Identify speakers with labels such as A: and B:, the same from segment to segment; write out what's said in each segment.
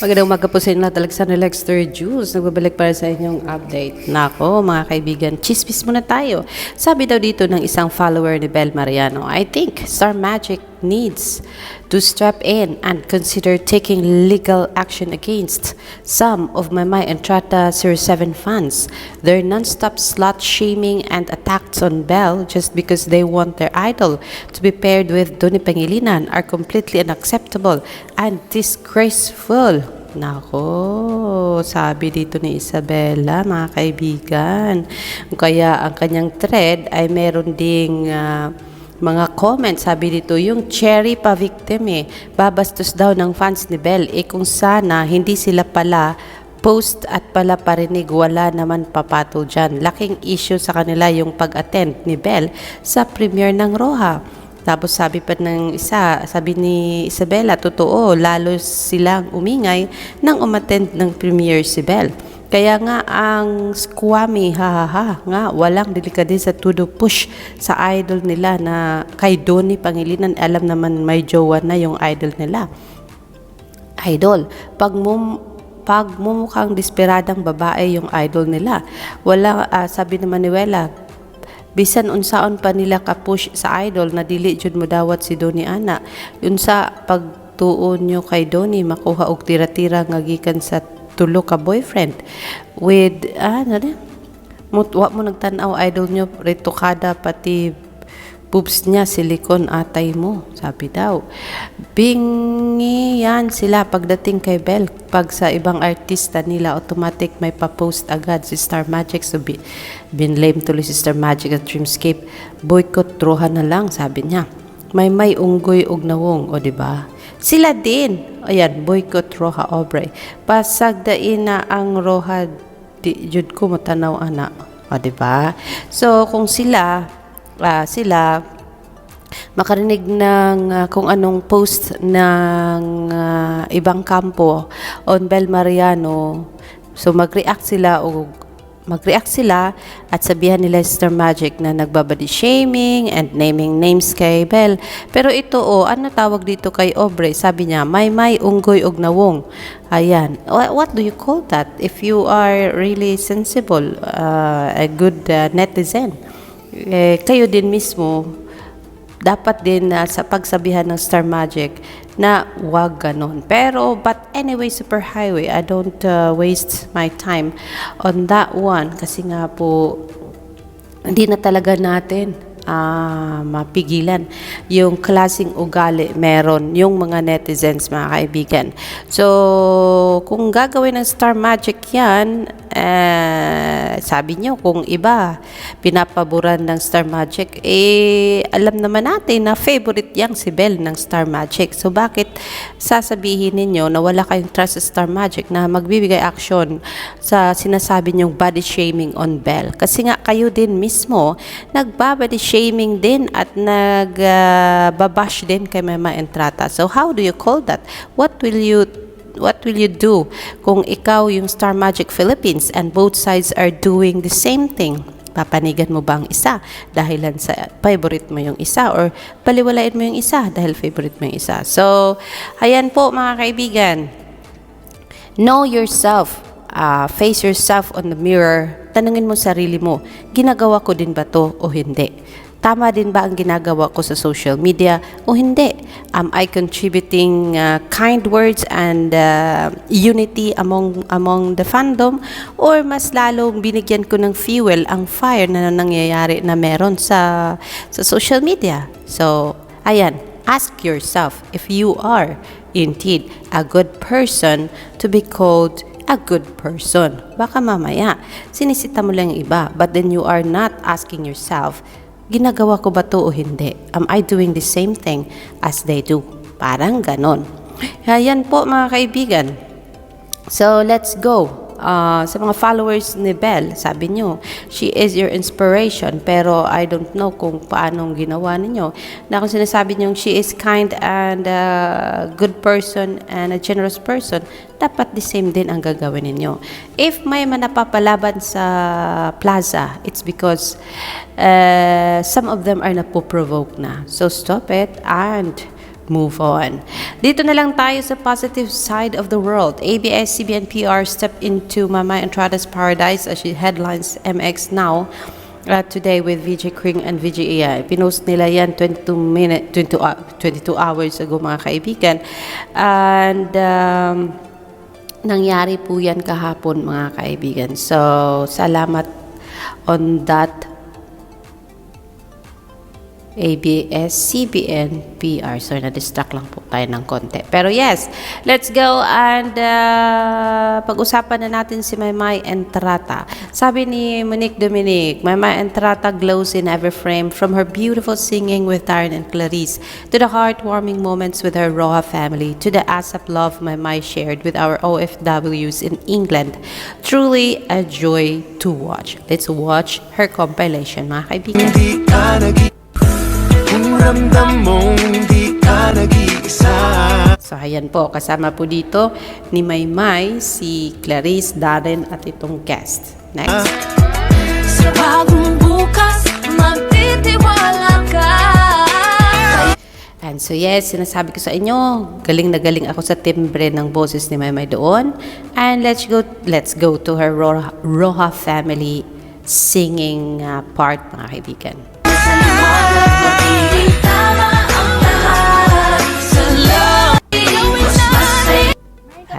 A: Magandang umaga po sa inyo lahat. Alexander Lexter Juice. Nagbabalik para sa inyong update. Nako, mga kaibigan, chismis muna tayo. Sabi daw dito ng isang follower ni Bel Mariano, I think Star Magic needs to step in and consider taking legal action against some of Maymay Entrata 07 fans. Their non-stop slut shaming and attacks on Bel just because they want their idol to be paired with Donnie Pangilinan are completely unacceptable and disgraceful. Nako, sabi dito ni Isabella, mga kaibigan. Kaya ang kanyang thread ay meron ding mga comments. Sabi dito, yung Cherry pa victim babastos daw ng fans ni Bel. Kung sana hindi sila pala post at pala parinig, wala naman papatol dyan. Laking issue sa kanila yung pag-attend ni Bel sa premiere ng Roha. Tapos sabi pa ng isa, sabi ni Isabella, totoo, lalo silang umingay nang umattend ng premiere si Bel. Kaya nga ang squammy, nga, walang delikadesa todo push sa idol nila na kay Donnie Pangilinan. Alam naman may jowa na yung idol nila. Idol, pag mumukhang desperadang babae yung idol nila. Wala, sabi ni Manuela, bisan unsaon pa nila ka-push sa idol na dili jud mo dawat si Donnie ana. Yun sa pagtuon nyo kay Donnie, makuha og tira-tira nga gikan sa tulo ka boyfriend with wa mo nagtan-aw idol nyo retokada pati boobs niya silikon atay mo, sabi daw. Bingi yan sila pagdating kay Bel. Pag sa ibang artista nila, automatic may pa-post agad si Star Magic. So, binlame tuloy si Star Magic at Dreamscape. Boycott Roha na lang, sabi niya. May unggoy og nawong, o diba? Sila din. Ayan, boycott Roha Obre. Pasagdain na ang Roha, jud ko matanaw ana. O diba? So, kung sila makarinig ng kung anong post ng ibang kampo on Bel Mariano, so mag-react sila at sabihan nila Star Magic na nagbabody shaming and naming names kay Bel. Pero ito ano tawag dito kay Obre? Sabi niya, may unggoy og nawong. Ayan. What do you call that? If you are really sensible, a good netizen, kayo din mismo dapat din sa pagsabihan ng Star Magic na wag ganon. Pero but anyway, Superhighway, I don't waste my time on that one kasi nga po hindi na talaga natin mapigilan yung klaseng ugali meron yung mga netizens, mga kaibigan. So kung gagawin ng Star Magic yan, sabi nyo kung iba pinapaboran ng Star Magic, alam naman natin na favorite yang si Bel ng Star Magic. So bakit sasabihin ninyo na wala kayong trust sa Star Magic na magbibigay action sa sinasabi nyong body shaming on Bel? Kasi nga kayo din mismo nagbabody shaming din at nagbabash din kay Maymay Entrata. So how do you call that? What will you do kung ikaw yung Star Magic Philippines and both sides are doing the same thing? Papanigan mo ba ang isa dahilan sa favorite mo yung isa, or paliwalain mo yung isa dahil favorite mo yung isa? So ayan po, mga kaibigan, know yourself. Face yourself on the mirror. Tanungin mo sarili mo, ginagawa ko din ba to o hindi? Tama din ba ang ginagawa ko sa social media o hindi? Am I contributing kind words and unity among the fandom, or mas lalong binigyan ko ng fuel ang fire na nangyayari na meron sa social media? So ayan, ask yourself if you are indeed a good person to be called a good person. Baka mamaya sinisita mo lang yung iba, but then you are not asking yourself, ginagawa ko ba to o hindi? Am I doing the same thing as they do? Parang ganon. Ayan po, mga kaibigan. So let's go. Sa mga followers ni Bel, sabi nyo, she is your inspiration, pero I don't know kung paanong ginawa ninyo. Na kung sinasabi nyo, she is kind and good person and a generous person, dapat the same din ang gagawin ninyo. If may manapapalaban sa plaza, it's because some of them are napoprovoke na. So stop it and move on. Dito na lang tayo sa positive side of the world. ABS-CBN PR step into Maymay Entrada's paradise as she headlines MX Now today with VJ Kring and VJ Iya. Pinost nila yan 22 hours ago, mga kaibigan. And nangyari po yan kahapon, mga kaibigan. So, salamat on that ABS-CBN PR. So, na-distract lang po tayo ng konti. Pero yes, let's go and pag-usapan na natin si Maymay Entrata. Sabi ni Monique Dominic, Maymay Entrata glows in every frame, from her beautiful singing with Darren and Clarice, to the heartwarming moments with her Roja family, to the ASAP love Maymay shared with our OFWs in England. Truly a joy to watch. Let's watch her compilation, mga kaibigan.
B: Ramdam mong di ka nag-iisa.
A: So, ayan po, kasama po dito ni Maymay, si Clarice, Darren, at itong guest. Next.
C: Sa bagong bukas, magtitiwala ka.
A: And so, yes, sinasabi ko sa inyo, galing na galing ako sa timbre ng boses ni Maymay doon. And let's go to her Roja family singing part, mga kaibigan.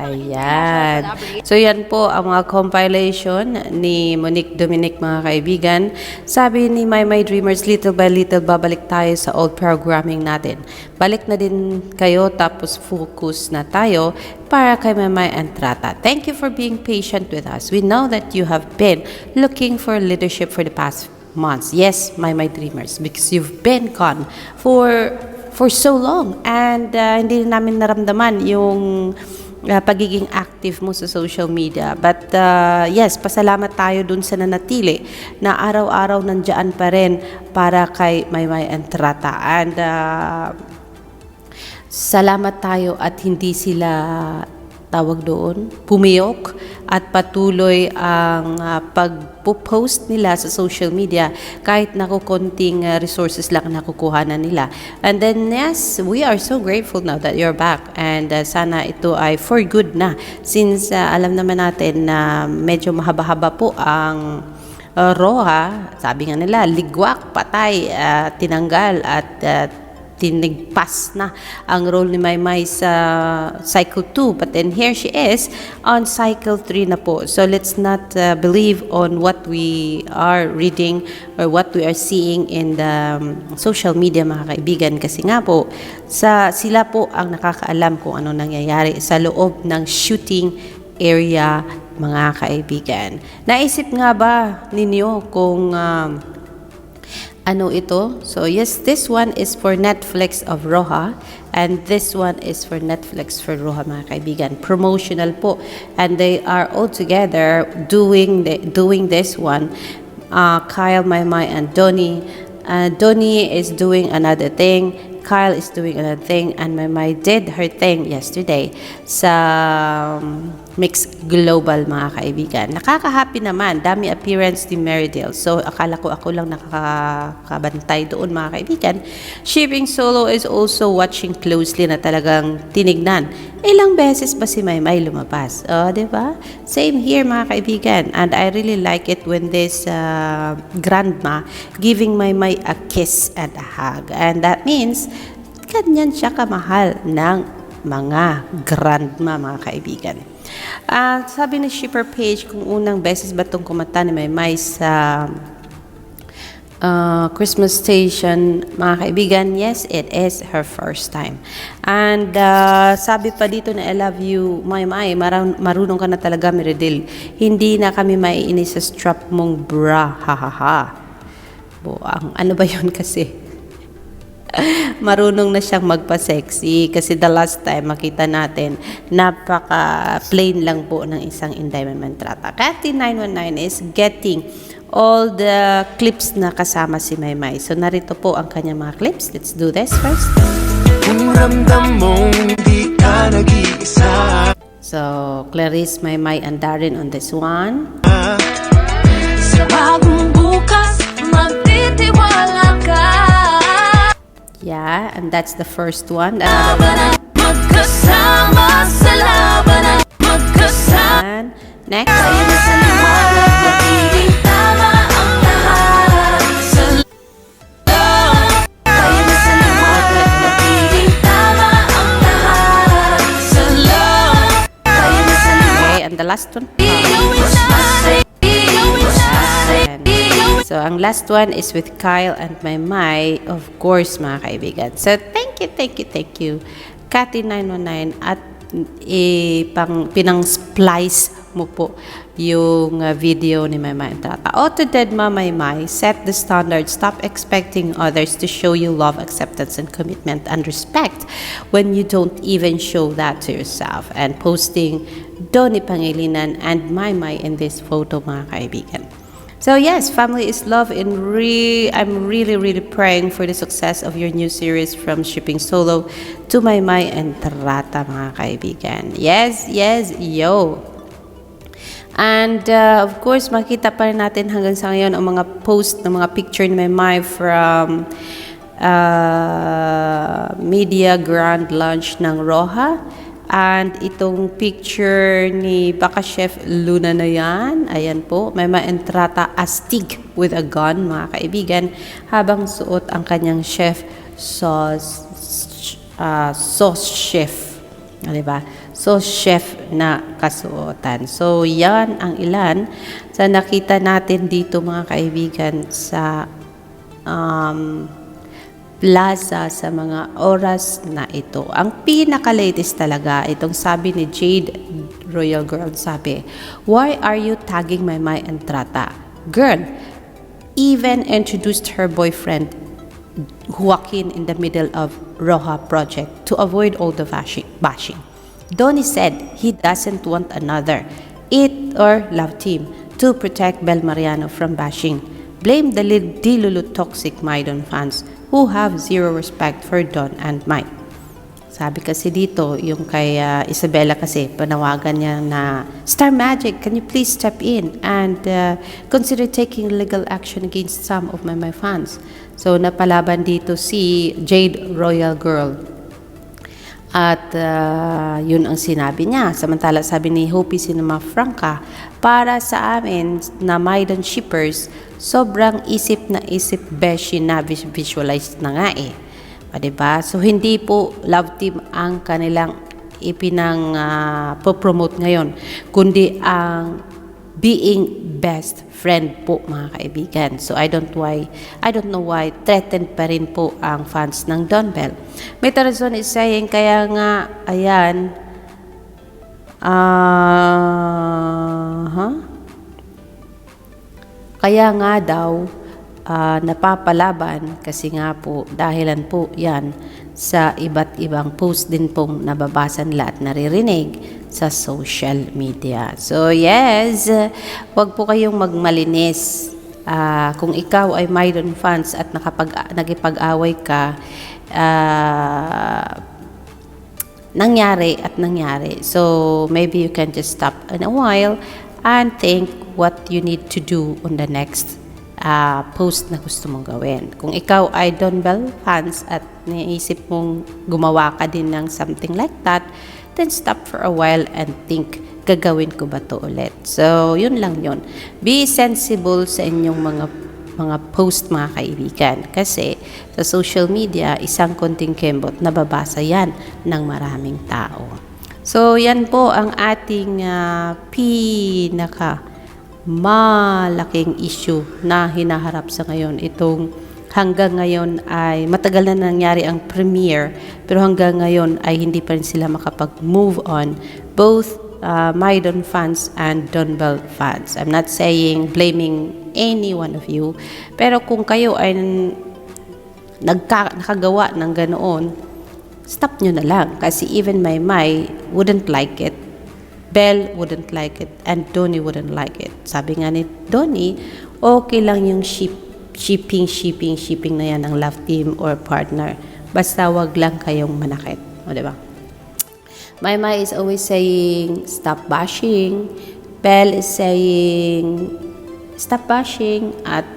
A: Ayan. So, yan po ang mga compilation ni Monique Dominic, mga kaibigan. Sabi ni Maymay Dreamers, little by little, babalik tayo sa old programming natin. Balik na din kayo, tapos focus na tayo para kay Maymay Entrata. Thank you for being patient with us. We know that you have been looking for leadership for the past months. Yes, Maymay Dreamers, because you've been gone for so long. And hindi namin naramdaman yung pagiging active mo sa social media. But yes, pasalamat tayo dun sa nanatili na araw-araw nandiyan pa rin para kay Maymay Entrata. And salamat tayo at hindi sila tawag doon, pumiyok at patuloy ang pag-post nila sa social media kahit nakukunting resources lang nakukuhanan nila. And then yes, we are so grateful now that you're back, and sana ito ay for good na, since alam naman natin na medyo mahaba-haba po ang Roja. Sabi nga nila, ligwak, patay, tinanggal at tinigpas na ang role ni Maymay sa cycle 2, but then here she is on cycle 3 na po. So let's not believe on what we are reading or what we are seeing in the social media, mga kaibigan, kasi nga po sila po ang nakakaalam kung ano nangyayari sa loob ng shooting area, mga kaibigan. Naisip nga ba ninyo kung ano ito? So yes, this one is for Netflix of Roja, and this one is for Netflix for Roja, mga kaibigan. Promotional po, and they are all together doing this one. Kyle, Maymay, and Donnie. Donnie is doing another thing. Kyle is doing another thing, and Maymay did her thing yesterday sa Mix Global, mga kaibigan. Nakaka-happy naman. Dami appearance ni Meridel. So, akala ko ako lang nakakabantay doon, mga kaibigan. Shipping Solo is also watching closely na talagang tinignan. Ilang beses ba si Maymay lumabas? Diba? Same here, mga kaibigan. And I really like it when this grandma giving Maymay a kiss and a hug. And that means, ganyan siya kamahal ng mga grandma, mga kaibigan. Sabi ni Shipper Page, kung unang beses ba itong kumanta ni Maymay sa Christmas Station, mga kaibigan, yes, it is her first time. And sabi pa dito na I love you, Maymay, marunong ka na talaga, Meridel. Hindi na kami maiinis sa strap mong bra, hahaha. Buang, ano ba yun kasi? Marunong na siyang magpa-sexy, kasi the last time makita natin, napaka-plain lang po ng isang Inday Maymay Entrata. Cathy 919 is getting all the clips na kasama si Maymay. So narito po ang kanyang mga clips. Let's do this first.
B: Kung ramdam mong di ka nag-iisa.
A: So Clarice, Maymay, and Darren on this one.
C: Sa bagong bukas, magtitiwala ka.
A: Yeah, and that's the first one. Another one.
C: Magkasama sa labanan, magkasama
A: And next.
C: tayo sa liwanag, magiging tama ang lahat. Sa loob, tayo sa liwanag, magiging tama ang lahat. Sa loob, tayo sa liwanag.
A: Okay, and the last one. And so, ang last one is with Kyle and Maymay, of course, mga kaibigan. So, thank you, Cathy919, at pinang-splice mo po yung video ni Maymay and Tata. Dead Maymay, set the standard. Stop expecting others to show you love, acceptance, and commitment and respect when you don't even show that to yourself. And posting Donnie Pangilinan and Maymay in this photo, mga kaibigan. So yes, family is love, and I'm really praying for the success of your new series from Shipping Solo to Maymay and Tarata, mga kaibigan. Yes, yo! And of course, makita pa rin natin hanggang sa ngayon ang mga post ng mga picture ni Maymay from media grand launch ng Roja. And itong picture ni Baka Chef Luna na yan, ayan po, may maentrata astig with a gun, mga kaibigan, habang suot ang kanyang chef sauce chef. Diba? Sauce chef na kasuotan. So, yan ang ilan sa nakita natin dito, mga kaibigan, sa plaza sa mga oras na ito. Ang pinaka-latest talaga, itong sabi ni Jade Royal Girl, sabi, "Why are you tagging Maymay and Trata? Girl, even introduced her boyfriend, Joaquin, in the middle of Roja project to avoid all the bashing. Donnie said he doesn't want another It or Love Team to protect Bel Mariano from bashing. Blame the dilulu toxic Maidon fans who have zero respect for Don and Mike." Sabi kasi dito, yung kay Isabella kasi, panawagan niya na, "Star Magic, can you please step in and consider taking legal action against some of my fans?" So, napalaban dito si Jade Royal Girl. At yun ang sinabi niya. Samantala, sabi ni Hopi Cinema Franca, "Para sa amin na Maidon shippers, sobrang isip na isip beshi na visualize na nga eh." Diba? So, hindi po Love Team ang kanilang promote ngayon, kundi ang being best friend po, mga kaibigan. So, I don't know why threatened pa rin po ang fans ng Don Bell. May Tarazon is saying, kaya nga, ayan, kaya nga daw, napapalaban kasi nga po dahilan po yan sa iba't ibang post din pong nababasa nila at naririnig sa social media. So yes, wag po kayong magmalinis. Kung ikaw ay Maidon fans at nagipag-away ka, nangyari. So maybe you can just stop in a while and think what you need to do on the next post na gusto mong gawin. Kung ikaw ay Don Bell fans at naisip mong gumawa ka din ng something like that, then stop for a while and think, gagawin ko ba to ulit? So, yun lang yun. Be sensible sa inyong mga post, mga kaibigan. Kasi sa social media, isang konting kembot, nababasa yan ng maraming tao. So, yan po ang ating malaking issue na hinaharap sa ngayon. Itong hanggang ngayon ay matagal na nangyari ang premiere, pero hanggang ngayon ay hindi pa rin sila makapag-move on, both Maidon fans and Don Bell fans. I'm not saying blaming any one of you, pero kung kayo ay nakagawa ng ganoon, stop nyo na lang. Kasi even Maymay wouldn't like it, Bell wouldn't like it, and Donnie wouldn't like it. Sabi nga ni Donnie, okay lang yung shipping na yan ng Love Team or partner. Basta wag lang kayong manakit. O, diba? Maymay is always saying, stop bashing. Bell is saying, stop bashing. At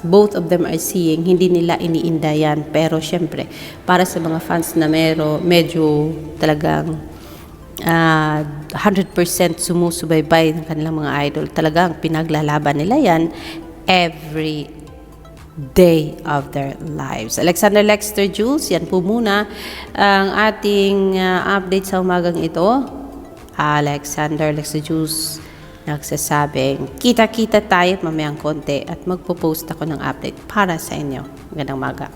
A: both of them are seeing, hindi nila iniinda yan. Pero syempre, para sa mga fans na medyo talagang 100% sumusubaybay ng kanilang mga idol, talagang pinaglalaban nila yan every day of their lives. Alexander Lexter Jules, yan po muna ang ating update sa umagang ito. Alexander Lexter Jules nagsasabing, kita-kita tayo mamayang konti at magpo-post ako ng update para sa inyo. Magandang umaga.